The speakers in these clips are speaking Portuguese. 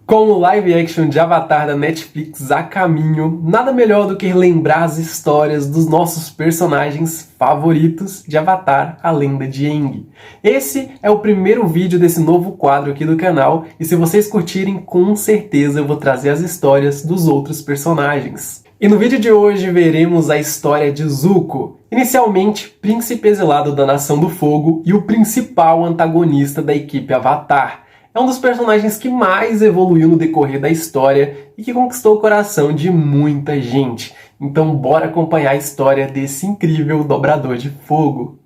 Com o live action de Avatar da Netflix a caminho, nada melhor do que lembrar as histórias dos nossos personagens favoritos de Avatar, a Lenda de Aang. Esse é o primeiro vídeo desse novo quadro aqui do canal, e se vocês curtirem, com certeza eu vou trazer as histórias dos outros personagens. E no vídeo de hoje veremos a história de Zuko, inicialmente príncipe exilado da Nação do Fogo e o principal antagonista da equipe Avatar. É um dos personagens que mais evoluiu no decorrer da história e que conquistou o coração de muita gente. Então bora acompanhar a história desse incrível dobrador de fogo.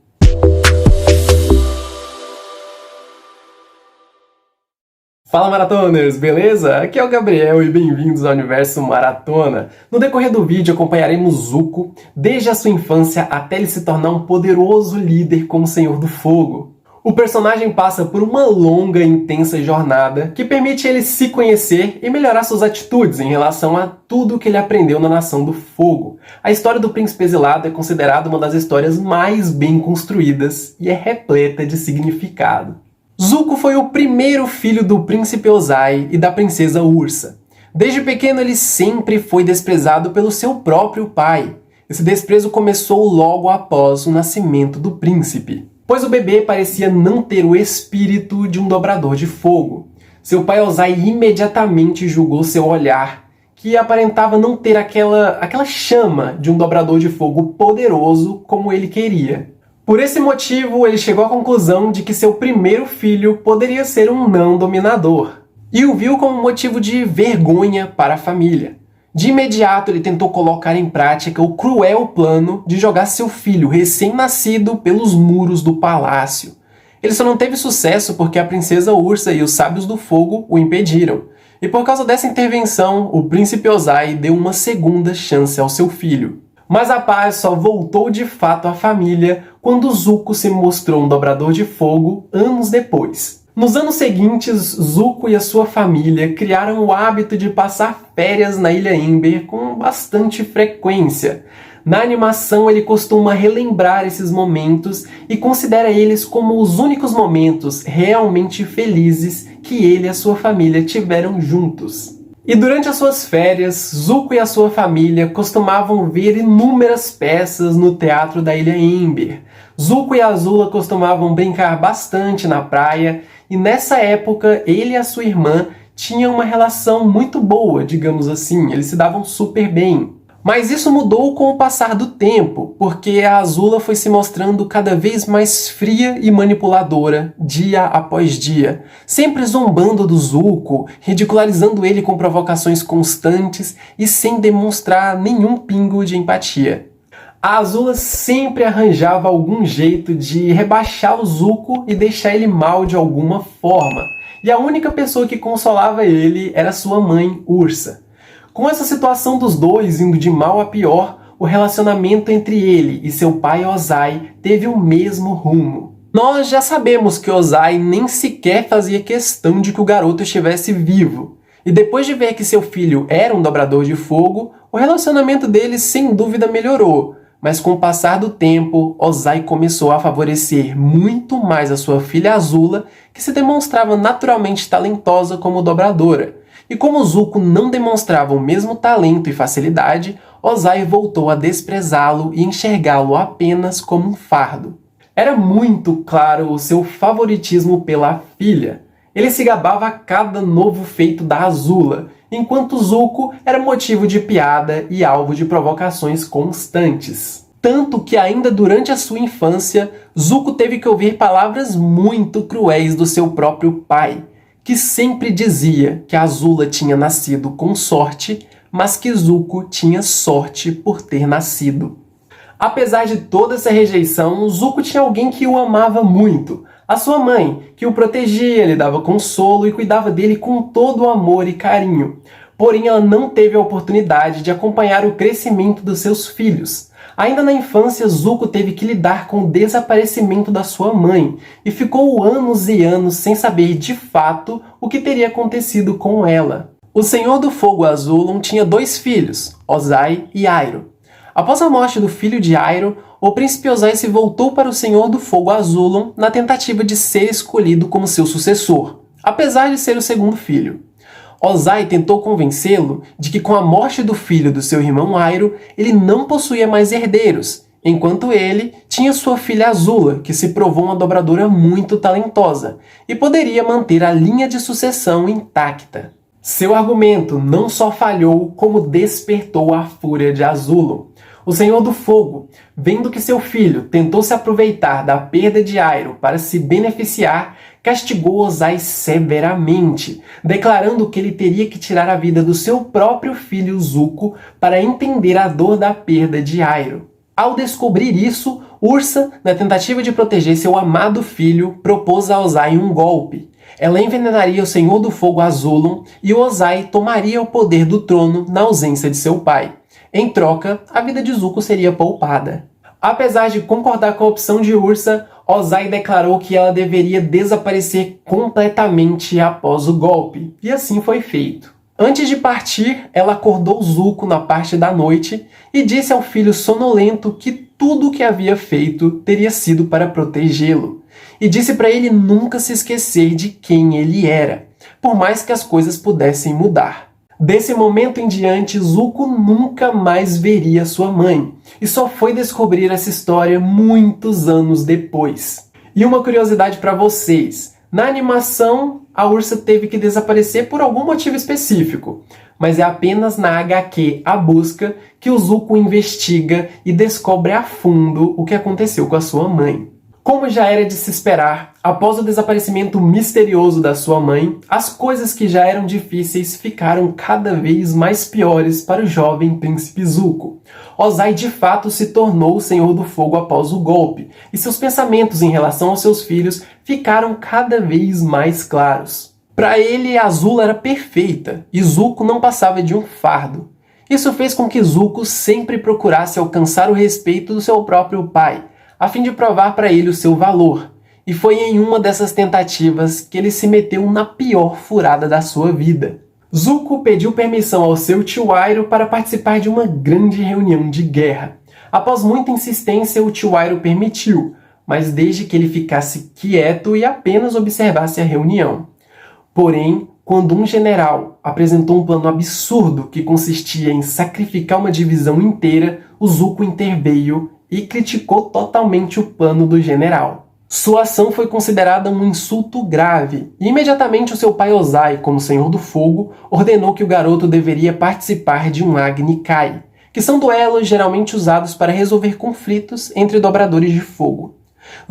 Fala maratoners, beleza? Aqui é o Gabriel e bem-vindos ao Universo Maratona. No decorrer do vídeo acompanharemos Zuko desde a sua infância até ele se tornar um poderoso líder como Senhor do Fogo. O personagem passa por uma longa e intensa jornada que permite ele se conhecer e melhorar suas atitudes em relação a tudo que ele aprendeu na Nação do Fogo. A história do Príncipe Exilado é considerada uma das histórias mais bem construídas e é repleta de significado. Zuko foi o primeiro filho do Príncipe Ozai e da Princesa Ursa. Desde pequeno ele sempre foi desprezado pelo seu próprio pai. Esse desprezo começou logo após o nascimento do príncipe, pois o bebê parecia não ter o espírito de um dobrador de fogo. Seu pai Ozai imediatamente julgou seu olhar, que aparentava não ter aquela chama de um dobrador de fogo poderoso como ele queria. Por esse motivo, ele chegou à conclusão de que seu primeiro filho poderia ser um não dominador, e o viu como motivo de vergonha para a família. De imediato, ele tentou colocar em prática o cruel plano de jogar seu filho recém-nascido pelos muros do palácio. Ele só não teve sucesso porque a princesa Ursa e os sábios do fogo o impediram. E por causa dessa intervenção, o príncipe Ozai deu uma segunda chance ao seu filho. Mas a paz só voltou de fato à família quando Zuko se mostrou um dobrador de fogo anos depois. Nos anos seguintes, Zuko e a sua família criaram o hábito de passar férias na Ilha Ember com bastante frequência. Na animação, ele costuma relembrar esses momentos e considera eles como os únicos momentos realmente felizes que ele e a sua família tiveram juntos. E durante as suas férias, Zuko e a sua família costumavam ver inúmeras peças no teatro da Ilha Ember. Zuko e Azula costumavam brincar bastante na praia, e nessa época ele e a sua irmã tinham uma relação muito boa, digamos assim, eles se davam super bem. Mas isso mudou com o passar do tempo, porque a Azula foi se mostrando cada vez mais fria e manipuladora, dia após dia, sempre zombando do Zuko, ridicularizando ele com provocações constantes e sem demonstrar nenhum pingo de empatia. A Azula sempre arranjava algum jeito de rebaixar o Zuko e deixar ele mal de alguma forma, e a única pessoa que consolava ele era sua mãe, Ursa. Com essa situação dos dois indo de mal a pior, o relacionamento entre ele e seu pai Ozai teve o mesmo rumo. Nós já sabemos que Ozai nem sequer fazia questão de que o garoto estivesse vivo, e depois de ver que seu filho era um dobrador de fogo, o relacionamento deles sem dúvida melhorou. Mas com o passar do tempo, Ozai começou a favorecer muito mais a sua filha Azula, que se demonstrava naturalmente talentosa como dobradora. E como Zuko não demonstrava o mesmo talento e facilidade, Ozai voltou a desprezá-lo e enxergá-lo apenas como um fardo. Era muito claro o seu favoritismo pela filha. Ele se gabava a cada novo feito da Azula, enquanto Zuko era motivo de piada e alvo de provocações constantes. Tanto que ainda durante a sua infância, Zuko teve que ouvir palavras muito cruéis do seu próprio pai, que sempre dizia que Azula tinha nascido com sorte, mas que Zuko tinha sorte por ter nascido. Apesar de toda essa rejeição, Zuko tinha alguém que o amava muito, a sua mãe, que o protegia, lhe dava consolo e cuidava dele com todo o amor e carinho. Porém, ela não teve a oportunidade de acompanhar o crescimento dos seus filhos. Ainda na infância, Zuko teve que lidar com o desaparecimento da sua mãe e ficou anos e anos sem saber de fato o que teria acontecido com ela. O Senhor do Fogo Azulon tinha dois filhos, Ozai e Iroh. Após a morte do filho de Iroh, o príncipe Ozai se voltou para o Senhor do Fogo Azulon na tentativa de ser escolhido como seu sucessor, apesar de ser o segundo filho. Ozai tentou convencê-lo de que com a morte do filho do seu irmão Airo, ele não possuía mais herdeiros, enquanto ele tinha sua filha Azula, que se provou uma dobradora muito talentosa, e poderia manter a linha de sucessão intacta. Seu argumento não só falhou, como despertou a fúria de Azula. O Senhor do Fogo, vendo que seu filho tentou se aproveitar da perda de Airo para se beneficiar, castigou Ozai severamente, declarando que ele teria que tirar a vida do seu próprio filho Zuko para entender a dor da perda de Airo. Ao descobrir isso, Ursa, na tentativa de proteger seu amado filho, propôs a Ozai um golpe. Ela envenenaria o Senhor do Fogo Azulon e Ozai tomaria o poder do trono na ausência de seu pai. Em troca, a vida de Zuko seria poupada. Apesar de concordar com a opção de Ursa, Ozai declarou que ela deveria desaparecer completamente após o golpe, e assim foi feito. Antes de partir, ela acordou Zuko na parte da noite e disse ao filho sonolento que tudo o que havia feito teria sido para protegê-lo, e disse para ele nunca se esquecer de quem ele era, por mais que as coisas pudessem mudar. Desse momento em diante, Zuko nunca mais veria sua mãe, e só foi descobrir essa história muitos anos depois. E uma curiosidade para vocês, na animação, a Ursa teve que desaparecer por algum motivo específico, mas é apenas na HQ A Busca que o Zuko investiga e descobre a fundo o que aconteceu com a sua mãe. Como já era de se esperar, após o desaparecimento misterioso da sua mãe, as coisas que já eram difíceis ficaram cada vez mais piores para o jovem príncipe Zuko. Ozai de fato se tornou o Senhor do Fogo após o golpe, e seus pensamentos em relação aos seus filhos ficaram cada vez mais claros. Para ele, Azula era perfeita, e Zuko não passava de um fardo. Isso fez com que Zuko sempre procurasse alcançar o respeito do seu próprio pai, a fim de provar para ele o seu valor. E foi em uma dessas tentativas que ele se meteu na pior furada da sua vida. Zuko pediu permissão ao seu tio Airo para participar de uma grande reunião de guerra. Após muita insistência, o tio Airo permitiu, mas desde que ele ficasse quieto e apenas observasse a reunião. Porém, quando um general apresentou um plano absurdo que consistia em sacrificar uma divisão inteira, o Zuko interveio e criticou totalmente o plano do general. Sua ação foi considerada um insulto grave, e imediatamente o seu pai Ozai, como Senhor do Fogo, ordenou que o garoto deveria participar de um Agni Kai, que são duelos geralmente usados para resolver conflitos entre dobradores de fogo.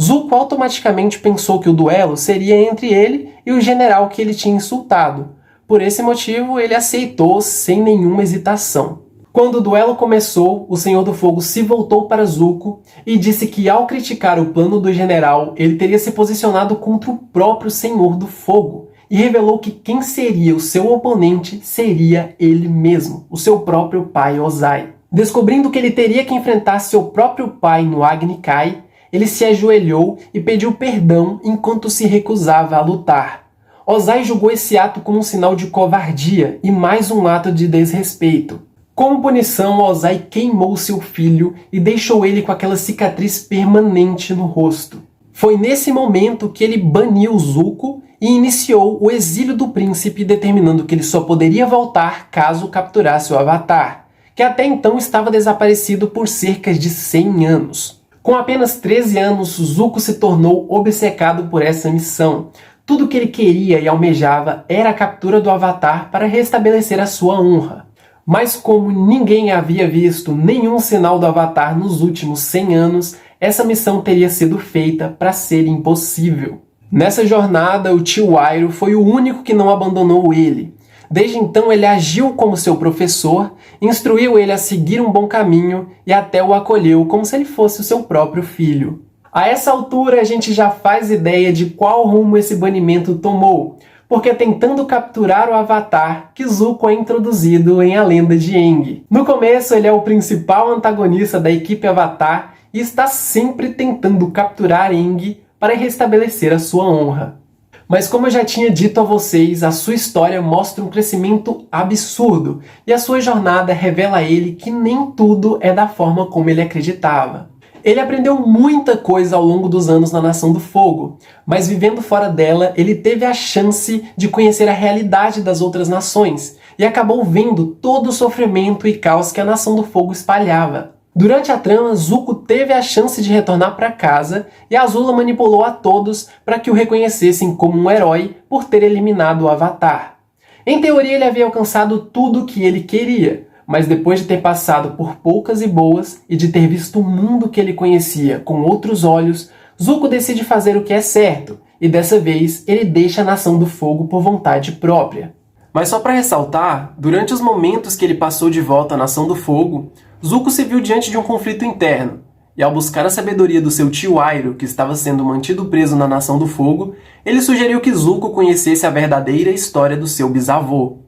Zuko automaticamente pensou que o duelo seria entre ele e o general que ele tinha insultado. Por esse motivo, ele aceitou sem nenhuma hesitação. Quando o duelo começou, o Senhor do Fogo se voltou para Zuko e disse que ao criticar o plano do general, ele teria se posicionado contra o próprio Senhor do Fogo, e revelou que quem seria o seu oponente seria ele mesmo, o seu próprio pai Ozai. Descobrindo que ele teria que enfrentar seu próprio pai no Agni Kai, ele se ajoelhou e pediu perdão enquanto se recusava a lutar. Ozai julgou esse ato como um sinal de covardia e mais um ato de desrespeito. Como punição, Ozai queimou seu filho e deixou ele com aquela cicatriz permanente no rosto. Foi nesse momento que ele baniu Zuko e iniciou o exílio do príncipe, determinando que ele só poderia voltar caso capturasse o Avatar, que até então estava desaparecido por cerca de 100 anos. Com apenas 13 anos, Zuko se tornou obcecado por essa missão. Tudo que ele queria e almejava era a captura do Avatar para restabelecer a sua honra. Mas como ninguém havia visto nenhum sinal do Avatar nos últimos 100 anos, essa missão teria sido feita para ser impossível. Nessa jornada, o tio Airo foi o único que não abandonou ele. Desde então ele agiu como seu professor, instruiu ele a seguir um bom caminho e até o acolheu como se ele fosse o seu próprio filho. A essa altura a gente já faz ideia de qual rumo esse banimento tomou, porque é tentando capturar o Avatar que Zuko é introduzido em A Lenda de Aang. No começo ele é o principal antagonista da equipe Avatar e está sempre tentando capturar Aang para restabelecer a sua honra. Mas como eu já tinha dito a vocês, a sua história mostra um crescimento absurdo e a sua jornada revela a ele que nem tudo é da forma como ele acreditava. Ele aprendeu muita coisa ao longo dos anos na Nação do Fogo, mas vivendo fora dela, ele teve a chance de conhecer a realidade das outras nações e acabou vendo todo o sofrimento e caos que a Nação do Fogo espalhava. Durante a trama, Zuko teve a chance de retornar para casa e Azula manipulou a todos para que o reconhecessem como um herói por ter eliminado o Avatar. Em teoria, ele havia alcançado tudo o que ele queria, mas depois de ter passado por poucas e boas e de ter visto o mundo que ele conhecia com outros olhos, Zuko decide fazer o que é certo, e dessa vez ele deixa a Nação do Fogo por vontade própria. Mas só para ressaltar, durante os momentos que ele passou de volta à Nação do Fogo, Zuko se viu diante de um conflito interno, e ao buscar a sabedoria do seu tio Iroh, que estava sendo mantido preso na Nação do Fogo, ele sugeriu que Zuko conhecesse a verdadeira história do seu bisavô.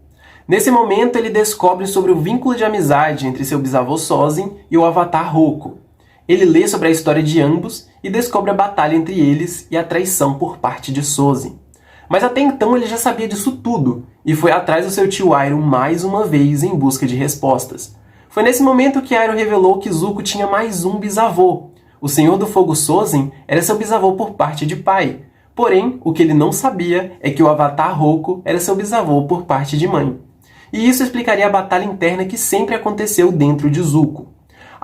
Nesse momento, ele descobre sobre o vínculo de amizade entre seu bisavô Sozin e o Avatar Roku. Ele lê sobre a história de ambos e descobre a batalha entre eles e a traição por parte de Sozin. Mas até então ele já sabia disso tudo, e foi atrás do seu tio Iroh mais uma vez em busca de respostas. Foi nesse momento que Iroh revelou que Zuko tinha mais um bisavô. O Senhor do Fogo Sozin era seu bisavô por parte de pai. Porém, o que ele não sabia é que o Avatar Roku era seu bisavô por parte de mãe. E isso explicaria a batalha interna que sempre aconteceu dentro de Zuko.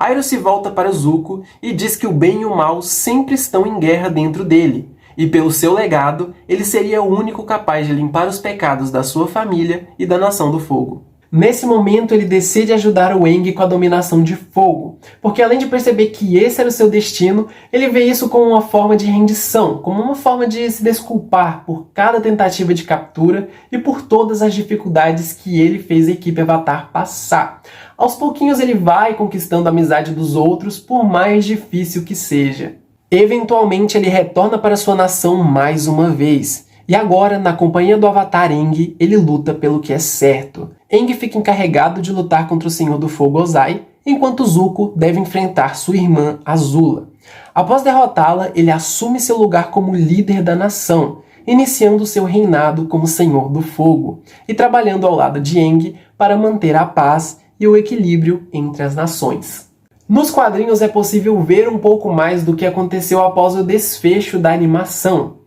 Iroh se volta para Zuko e diz que o bem e o mal sempre estão em guerra dentro dele, e pelo seu legado, ele seria o único capaz de limpar os pecados da sua família e da Nação do Fogo. Nesse momento, ele decide ajudar o Aang com a dominação de fogo, porque além de perceber que esse era o seu destino, ele vê isso como uma forma de rendição, como uma forma de se desculpar por cada tentativa de captura e por todas as dificuldades que ele fez a equipe Avatar passar. Aos pouquinhos ele vai conquistando a amizade dos outros, por mais difícil que seja. Eventualmente ele retorna para sua nação mais uma vez. E agora, na companhia do Avatar Aang, ele luta pelo que é certo. Aang fica encarregado de lutar contra o Senhor do Fogo Ozai, enquanto Zuko deve enfrentar sua irmã Azula. Após derrotá-la, ele assume seu lugar como líder da nação, iniciando seu reinado como Senhor do Fogo, e trabalhando ao lado de Aang para manter a paz e o equilíbrio entre as nações. Nos quadrinhos é possível ver um pouco mais do que aconteceu após o desfecho da animação.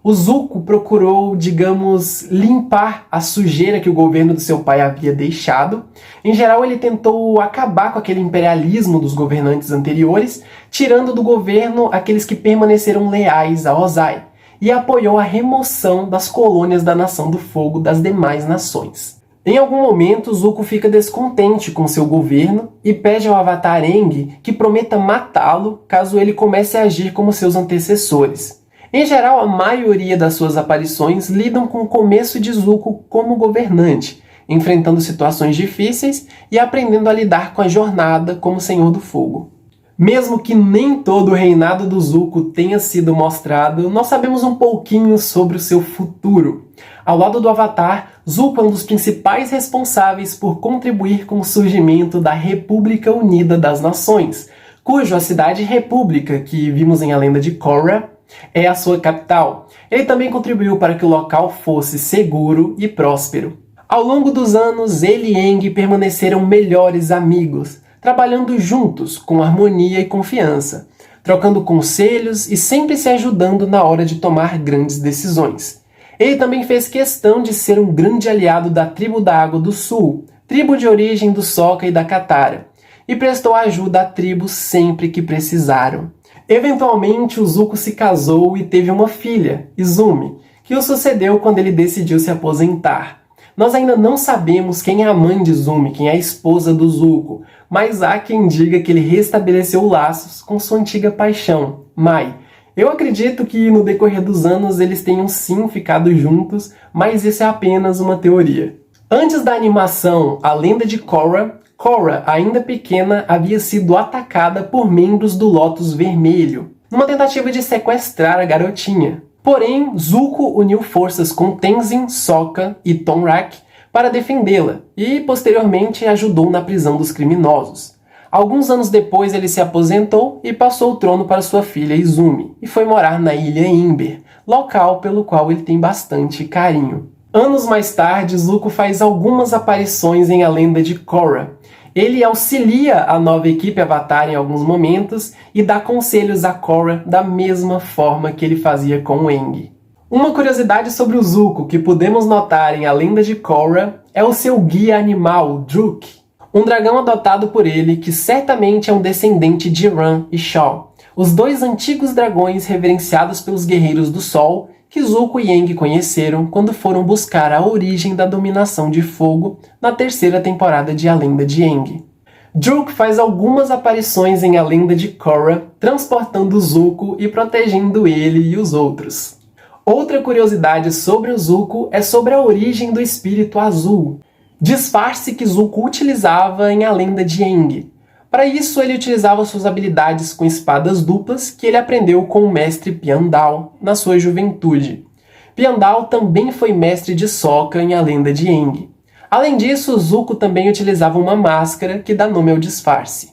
O Zuko procurou, digamos, limpar a sujeira que o governo do seu pai havia deixado. Em geral, ele tentou acabar com aquele imperialismo dos governantes anteriores, tirando do governo aqueles que permaneceram leais a Ozai, e apoiou a remoção das colônias da Nação do Fogo das demais nações. Em algum momento, Zuko fica descontente com seu governo e pede ao Avatar Aang que prometa matá-lo caso ele comece a agir como seus antecessores. Em geral, a maioria das suas aparições lidam com o começo de Zuko como governante, enfrentando situações difíceis e aprendendo a lidar com a jornada como Senhor do Fogo. Mesmo que nem todo o reinado do Zuko tenha sido mostrado, nós sabemos um pouquinho sobre o seu futuro. Ao lado do Avatar, Zuko é um dos principais responsáveis por contribuir com o surgimento da República Unida das Nações, cuja a cidade República, que vimos em A Lenda de Korra, é a sua capital. Ele também contribuiu para que o local fosse seguro e próspero. Ao longo dos anos, ele e Aang permaneceram melhores amigos, trabalhando juntos com harmonia e confiança, trocando conselhos e sempre se ajudando na hora de tomar grandes decisões. Ele também fez questão de ser um grande aliado da tribo da Água do Sul, tribo de origem do Sokka e da Katara, e prestou ajuda à tribo sempre que precisaram. Eventualmente, o Zuko se casou e teve uma filha, Izumi, que o sucedeu quando ele decidiu se aposentar. Nós ainda não sabemos quem é a mãe de Izumi, quem é a esposa do Zuko, mas há quem diga que ele restabeleceu laços com sua antiga paixão, Mai. Eu acredito que no decorrer dos anos eles tenham sim ficado juntos, mas isso é apenas uma teoria. Antes da animação A Lenda de Korra, Korra, ainda pequena, havia sido atacada por membros do Lotus Vermelho, numa tentativa de sequestrar a garotinha. Porém, Zuko uniu forças com Tenzin, Sokka e Toph para defendê-la, e posteriormente ajudou na prisão dos criminosos. Alguns anos depois ele se aposentou e passou o trono para sua filha Izumi, e foi morar na Ilha Ember, local pelo qual ele tem bastante carinho. Anos mais tarde, Zuko faz algumas aparições em A Lenda de Korra. Ele auxilia a nova equipe Avatar em alguns momentos e dá conselhos a Korra da mesma forma que ele fazia com o Aang. Uma curiosidade sobre o Zuko que podemos notar em A Lenda de Korra é o seu guia animal, Druk, um dragão adotado por ele que certamente é um descendente de Ran e Shaw, os dois antigos dragões reverenciados pelos Guerreiros do Sol que Zuko e Aang conheceram quando foram buscar a origem da dominação de fogo na terceira temporada de A Lenda de Aang. Druk faz algumas aparições em A Lenda de Korra, transportando Zuko e protegendo ele e os outros. Outra curiosidade sobre o Zuko é sobre a origem do espírito azul, disfarce que Zuko utilizava em A Lenda de Aang. Para isso, ele utilizava suas habilidades com espadas duplas que ele aprendeu com o mestre Piandao na sua juventude. Piandao também foi mestre de Sokka em A Lenda de Aang. Além disso, Zuko também utilizava uma máscara que dá nome ao disfarce.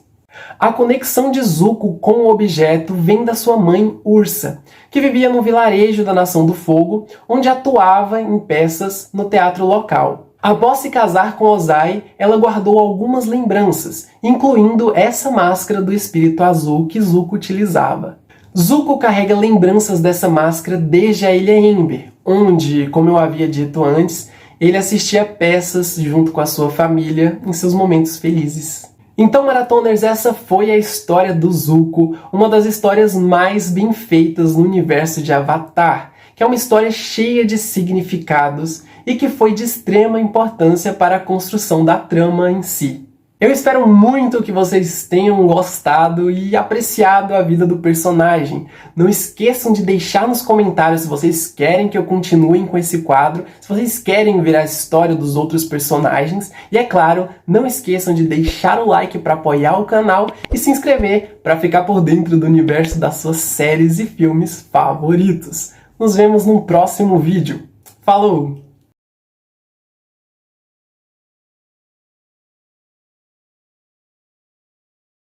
A conexão de Zuko com o objeto vem da sua mãe Ursa, que vivia no vilarejo da Nação do Fogo, onde atuava em peças no teatro local. Após se casar com Ozai, ela guardou algumas lembranças, incluindo essa máscara do espírito azul que Zuko utilizava. Zuko carrega lembranças dessa máscara desde a Ilha Ember, onde, como eu havia dito antes, ele assistia peças junto com a sua família em seus momentos felizes. Então, Maratoners, essa foi a história do Zuko, uma das histórias mais bem feitas no universo de Avatar, que é uma história cheia de significados e que foi de extrema importância para a construção da trama em si. Eu espero muito que vocês tenham gostado e apreciado a vida do personagem. Não esqueçam de deixar nos comentários se vocês querem que eu continue com esse quadro, se vocês querem ver a história dos outros personagens. E é claro, não esqueçam de deixar o like para apoiar o canal e se inscrever para ficar por dentro do universo das suas séries e filmes favoritos. Nos vemos num próximo vídeo. Falou!